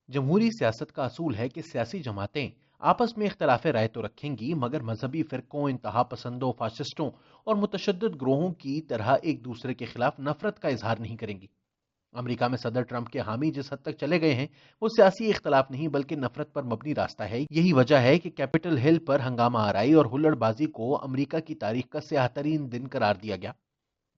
جمہوری سیاست کا اصول ہے کہ سیاسی جماعتیں آپس میں اختلاف رائے تو رکھیں گی، مگر مذہبی فرقوں، انتہا پسندوں، فاشسٹوں اور متشدد گروہوں کی طرح ایک دوسرے کے خلاف نفرت کا اظہار نہیں کریں گی۔ امریکہ میں صدر ٹرمپ کے حامی جس حد تک چلے گئے ہیں، وہ سیاسی اختلاف نہیں بلکہ نفرت پر مبنی راستہ ہے۔ یہی وجہ ہے کہ کیپٹل ہل پر ہنگامہ آرائی اور ہلڑ بازی کو امریکہ کی تاریخ کا سیاہ ترین دن قرار دیا گیا۔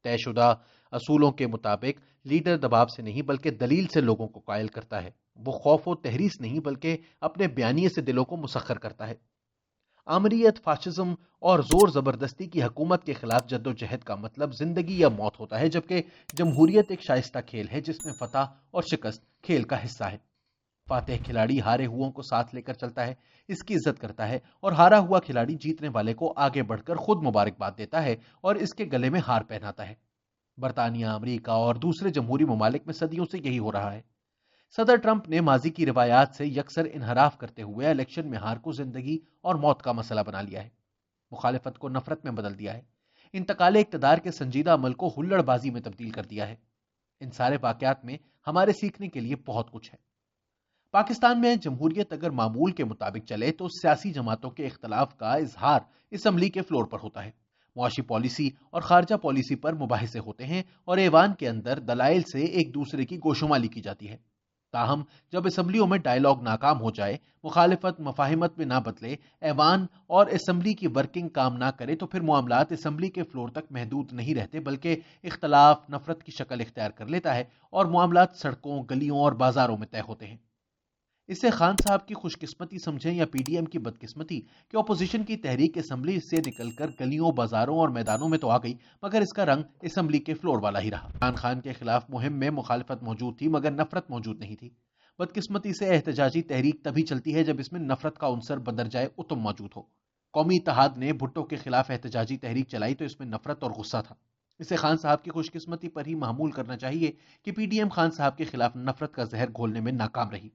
طے شدہ اصولوں کے مطابق لیڈر دباؤ سے نہیں بلکہ دلیل سے لوگوں کو قائل کرتا ہے۔ وہ خوف و تحریص نہیں بلکہ اپنے بیانیے سے دلوں کو مسخر کرتا ہے۔ آمریت، فاشزم اور زور زبردستی کی حکومت کے خلاف جد و جہد کا مطلب زندگی یا موت ہوتا ہے، جبکہ جمہوریت ایک شائستہ کھیل ہے جس میں فتح اور شکست کھیل کا حصہ ہے۔ فاتح کھلاڑی ہارے ہوئوں کو ساتھ لے کر چلتا ہے، اس کی عزت کرتا ہے، اور ہارا ہوا کھلاڑی جیتنے والے کو آگے بڑھ کر خود مبارکباد دیتا ہے اور اس کے گلے میں ہار پہناتا ہے۔ برطانیہ، امریکہ اور دوسرے جمہوری ممالک میں صدیوں سے یہی ہو رہا ہے۔ صدر ٹرمپ نے ماضی کی روایات سے یکسر انحراف کرتے ہوئے الیکشن میں ہار کو زندگی اور موت کا مسئلہ بنا لیا ہے، مخالفت کو نفرت میں بدل دیا ہے، انتقال اقتدار کے سنجیدہ عمل کو ہلڑ بازی میں تبدیل کر دیا ہے۔ ان سارے واقعات میں ہمارے سیکھنے کے لیے بہت کچھ ہے۔ پاکستان میں جمہوریت اگر معمول کے مطابق چلے تو سیاسی جماعتوں کے اختلاف کا اظہار اسمبلی کے فلور پر ہوتا ہے، معاشی پالیسی اور خارجہ پالیسی پر مباحثے ہوتے ہیں اور ایوان کے اندر دلائل سے ایک دوسرے کی گوشمالی کی جاتی ہے۔ تاہم جب اسمبلیوں میں ڈائیلاگ ناکام ہو جائے، مخالفت مفاہمت میں نہ بدلے، ایوان اور اسمبلی کی ورکنگ کام نہ کرے، تو پھر معاملات اسمبلی کے فلور تک محدود نہیں رہتے بلکہ اختلاف نفرت کی شکل اختیار کر لیتا ہے اور معاملات سڑکوں، گلیوں اور بازاروں میں طے ہوتے ہیں۔ اسے خان صاحب کی خوش قسمتی سمجھیں یا پی ڈی ایم کی بدقسمتی کہ اپوزیشن کی تحریک اسمبلی سے نکل کر گلیوں، بازاروں اور میدانوں میں تو آ گئی، مگر اس کا رنگ اسمبلی کے فلور والا ہی رہا۔ عمران خان کے خلاف مہم میں مخالفت موجود تھی مگر نفرت موجود نہیں تھی۔ بدقسمتی سے احتجاجی تحریک تبھی چلتی ہے جب اس میں نفرت کا عنصر بندرجائے اتم موجود ہو۔ قومی اتحاد نے بھٹو کے خلاف احتجاجی تحریک چلائی تو اس میں نفرت اور غصہ تھا۔ اسے خان صاحب کی خوش قسمتی پر ہی محمول کرنا چاہیے کہ پی ڈی ایم خان صاحب کے خلاف نفرت کا زہر گھولنے میں ناکام رہی۔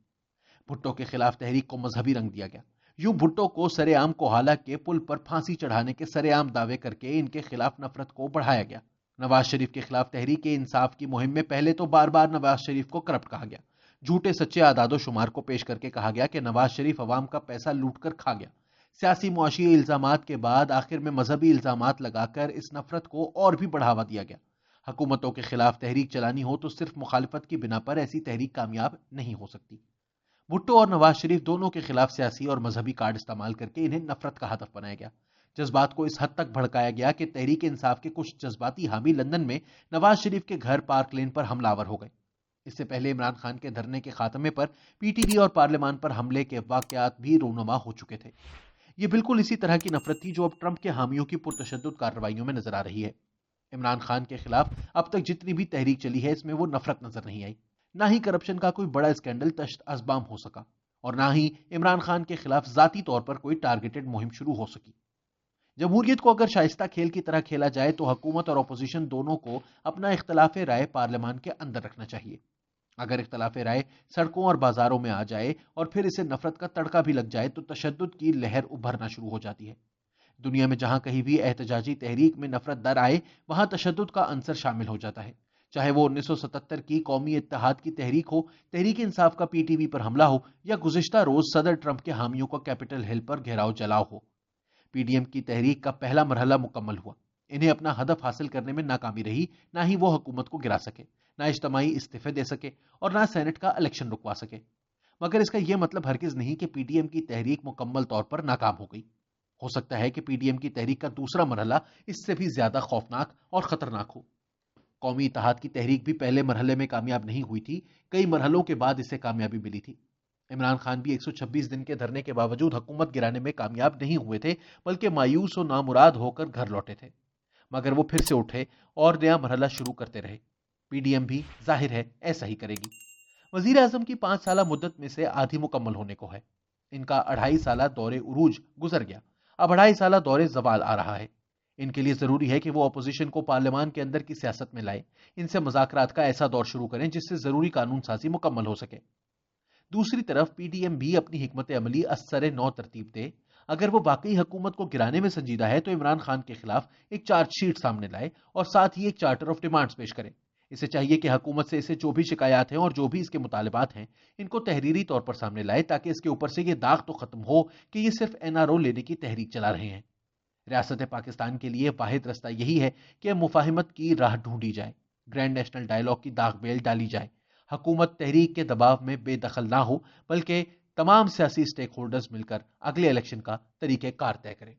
بھٹو کے خلاف تحریک کو مذہبی رنگ دیا گیا۔ یوں بھٹو کو سر عام کوہالہ کے پل پر پھانسی چڑھانے کے سر عام دعوے کر کے ان کے خلاف نفرت کو بڑھایا گیا۔ نواز شریف کے خلاف تحریک انصاف کی مہم میں پہلے تو بار بار نواز شریف کو کرپٹ کہا گیا، جھوٹے سچے اعداد و شمار کو پیش کر کے کہا گیا کہ نواز شریف عوام کا پیسہ لوٹ کر کھا گیا۔ سیاسی معاشی الزامات کے بعد آخر میں مذہبی الزامات لگا کر اس نفرت کو اور بھی بڑھاوا دیا گیا۔ حکومتوں کے خلاف تحریک چلانی ہو تو صرف مخالفت کی بنا پر ایسی تحریک کامیاب نہیں ہو سکتی۔ بھٹو اور نواز شریف دونوں کے خلاف سیاسی اور مذہبی کارڈ استعمال کر کے انہیں نفرت کا ہدف بنایا گیا۔ جذبات کو اس حد تک بھڑکایا گیا کہ تحریک انصاف کے کچھ جذباتی حامی لندن میں نواز شریف کے گھر پارک لین پر حملہ آور ہو گئے۔ اس سے پہلے عمران خان کے دھرنے کے خاتمے پر پی ٹی وی اور پارلیمان پر حملے کے واقعات بھی رونما ہو چکے تھے۔ یہ بالکل اسی طرح کی نفرت تھی جو اب ٹرمپ کے حامیوں کی پرتشدد کارروائیوں میں نظر آ رہی ہے۔ عمران خان کے خلاف اب تک جتنی بھی تحریک چلی ہے اس میں وہ نفرت نظر نہیں آئی، نہ ہی کرپشن کا کوئی بڑا اسکینڈل تشت ازبام ہو سکا، اور نہ ہی عمران خان کے خلاف ذاتی طور پر کوئی ٹارگیٹڈ مہم شروع ہو سکی۔ جمہوریت کو اگر شائستہ کھیل کی طرح کھیلا جائے تو حکومت اور اپوزیشن دونوں کو اپنا اختلاف رائے پارلیمان کے اندر رکھنا چاہیے۔ اگر اختلاف رائے سڑکوں اور بازاروں میں آ جائے اور پھر اسے نفرت کا تڑکا بھی لگ جائے تو تشدد کی لہر ابھرنا شروع ہو جاتی ہے۔ دنیا میں جہاں کہیں بھی احتجاجی تحریک میں نفرت در آئے وہاں تشدد کا عنصر شامل ہو جاتا ہے، چاہے وہ 1977 کی قومی اتحاد کی تحریک ہو، تحریک انصاف کا پی ٹی وی پر حملہ ہو، یا گزشتہ روز صدر ٹرمپ کے حامیوں کا کیپٹل ہل پر گھیراؤ جلاؤ ہو۔ پی ڈی ایم کی تحریک کا پہلا مرحلہ مکمل ہوا، انہیں اپنا ہدف حاصل کرنے میں ناکامی رہی، نہ ہی وہ حکومت کو گرا سکے، نہ اجتماعی استعفے دے سکے اور نہ سینٹ کا الیکشن رکوا سکے۔ مگر اس کا یہ مطلب ہرگز نہیں کہ پی ڈی ایم کی تحریک مکمل طور پر ناکام ہو گئی۔ ہو سکتا ہے کہ پی ڈی ایم کی تحریک کا دوسرا مرحلہ اس سے بھی زیادہ خوفناک اور خطرناک ہو۔ قومی اتحاد کی تحریک بھی پہلے مرحلے میں کامیاب نہیں ہوئی تھی، کئی مرحلوں کے بعد اسے کامیابی ملی تھی۔ عمران خان بھی 126 دن کے دھرنے کے باوجود حکومت گرانے میں کامیاب نہیں ہوئے تھے بلکہ مایوس و نامراد ہو کر گھر لوٹے تھے، مگر وہ پھر سے اٹھے اور نیا مرحلہ شروع کرتے رہے۔ پی ڈی ایم بھی ظاہر ہے ایسا ہی کرے گی۔ وزیر اعظم کی 5 سالہ مدت میں سے آدھی مکمل ہونے کو ہے۔ ان کا 2.5 سالہ دور عروج گزر گیا، اب 2.5 سالہ دور زوال آ رہا ہے۔ ان کے لیے ضروری ہے کہ وہ اپوزیشن کو پارلیمان کے اندر کی سیاست میں لائے، ان سے مذاکرات کا ایسا دور شروع کریں جس سے ضروری قانون سازی مکمل ہو سکے۔ دوسری طرف پی ڈی ایم بھی اپنی حکمت عملی ازسر نو ترتیب دے۔ اگر وہ واقعی حکومت کو گرانے میں سنجیدہ ہے تو عمران خان کے خلاف ایک چارج شیٹ سامنے لائے اور ساتھ ہی ایک چارٹر آف ڈیمانڈز پیش کرے۔ اسے چاہیے کہ حکومت سے اسے جو بھی شکایات ہیں اور جو بھی اس کے مطالبات ہیں ان کو تحریری طور پر سامنے لائے تاکہ اس کے اوپر سے یہ داغ تو ختم ہو کہ یہ صرف NRO لینے کی تحریک چلا رہے ہیں۔ ریاست پاکستان کے لیے واحد رستہ یہی ہے کہ مفاہمت کی راہ ڈھونڈی جائے، گرینڈ نیشنل ڈائیلاگ کی داغ بیل ڈالی جائے، حکومت تحریک کے دباؤ میں بے دخل نہ ہو بلکہ تمام سیاسی سٹیک ہولڈرز مل کر اگلے الیکشن کا طریقہ کار طے کریں۔